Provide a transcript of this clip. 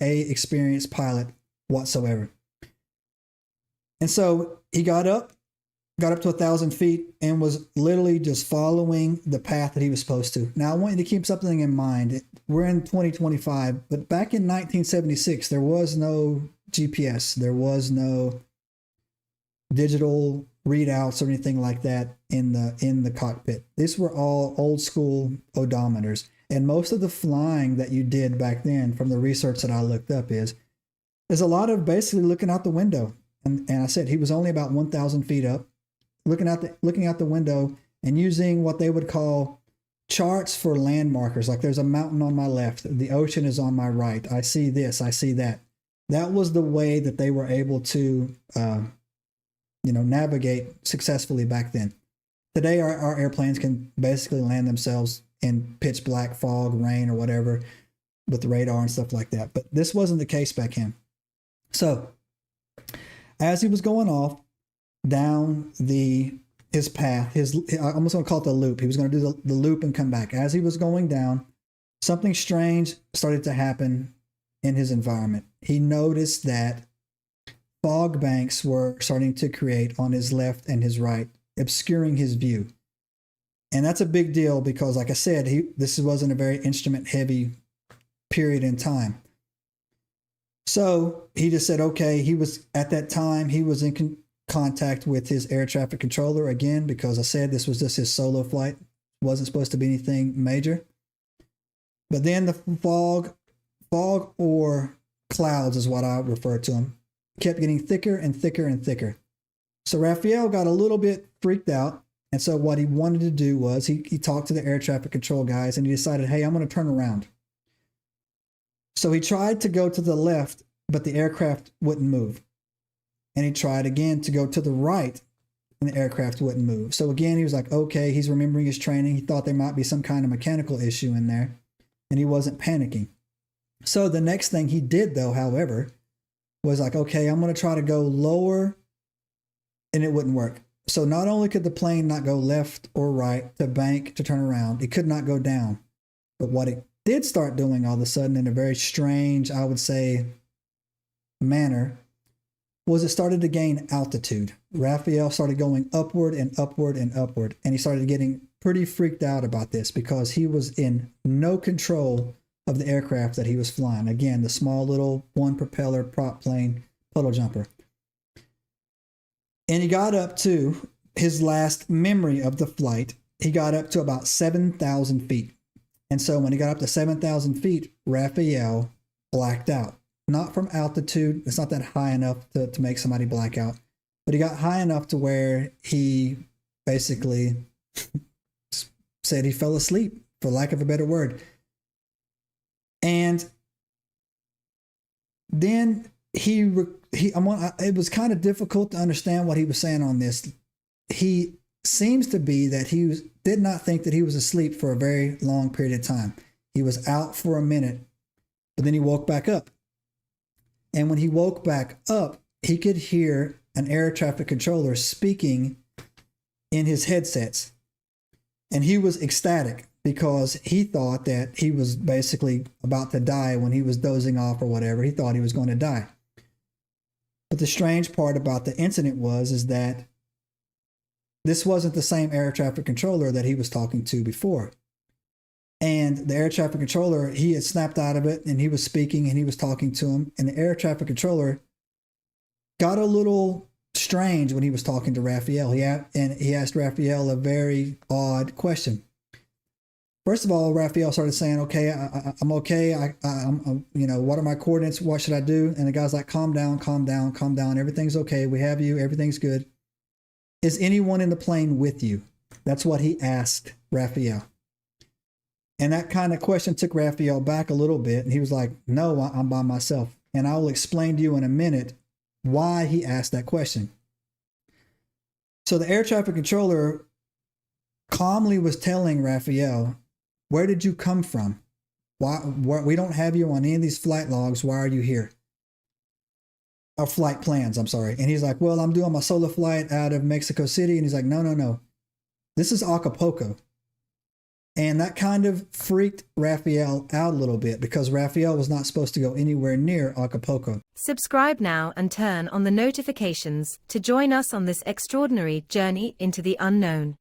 a experienced pilot whatsoever. And so he got up to 1,000 feet and was literally just following the path that he was supposed to. Now, I want you to keep something in mind. We're in 2025, but back in 1976, there was no GPS. There was no digital readouts or anything like that in the cockpit. These were all old school odometers. And most of the flying that you did back then, from the research that I looked up, is a lot of basically looking out the window. And I said he was only about 1,000 feet up, looking out the window and using what they would call charts for landmarkers. Like, there's a mountain on my left, the ocean is on my right. I see this, I see that. That was the way that they were able to, navigate successfully back then. Today, our airplanes can basically land themselves in pitch black fog, rain, or whatever, with the radar and stuff like that. But this wasn't the case back then. So, as he was going off down his path, I'm almost going to call it the loop. He was going to do the loop and come back. As he was going down, something strange started to happen in his environment. He noticed that fog banks were starting to create on his left and his right, obscuring his view. And that's a big deal because, like I said, this wasn't a very instrument-heavy period in time. So he just said, okay, at that time, he was in contact with his air traffic controller again, because I said this was just his solo flight. It wasn't supposed to be anything major. But then the fog or clouds is what I refer to them, kept getting thicker and thicker and thicker. So Rafael got a little bit freaked out. And so what he wanted to do was he talked to the air traffic control guys and he decided, hey, I'm going to turn around. So he tried to go to the left, but the aircraft wouldn't move. And he tried again to go to the right, and the aircraft wouldn't move. So again, he was like, okay, he's remembering his training. He thought there might be some kind of mechanical issue in there, and he wasn't panicking. So the next thing he did, though, however, was like, okay, I'm going to try to go lower, and it wouldn't work. So not only could the plane not go left or right to bank to turn around, it could not go down. But what it did start doing all of a sudden in a very strange, I would say, manner, was it started to gain altitude. Rafael started going upward and upward and upward, and he started getting pretty freaked out about this because he was in no control of the aircraft that he was flying. Again, the small little one propeller prop plane puddle jumper. And he got up to his last memory of the flight. He got up to about 7,000 feet. And so when he got up to 7,000 feet, Rafael blacked out. Not from altitude. It's not that high enough to make somebody black out. But he got high enough to where he basically said he fell asleep, for lack of a better word. And then it was kind of difficult to understand what he was saying on this. He seems to be that did not think that he was asleep for a very long period of time. He was out for a minute, but then he woke back up. And when he woke back up, he could hear an air traffic controller speaking in his headsets. And he was ecstatic because he thought that he was basically about to die when he was dozing off or whatever. He thought he was going to die. But the strange part about the incident is that this wasn't the same air traffic controller that he was talking to before. And the air traffic controller, he had snapped out of it and he was speaking and he was talking to him. And the air traffic controller got a little strange when he was talking to Rafael. He asked Rafael a very odd question. First of all, Rafael started saying, okay, I'm okay. I'm, what are my coordinates? What should I do? And the guy's like, calm down, calm down, calm down. Everything's okay. We have you. Everything's good. Is anyone in the plane with you? That's what he asked Rafael. And that kind of question took Rafael back a little bit. And he was like, no, I'm by myself. And I will explain to you in a minute why he asked that question. So the air traffic controller calmly was telling Rafael, where did you come from? Why we don't have you on any of these flight logs. Why are you here? Or flight plans, I'm sorry. And he's like, well, I'm doing my solo flight out of Mexico City. And he's like, no. This is Acapulco. And that kind of freaked Rafael out a little bit because Rafael was not supposed to go anywhere near Acapulco. Subscribe now and turn on the notifications to join us on this extraordinary journey into the unknown.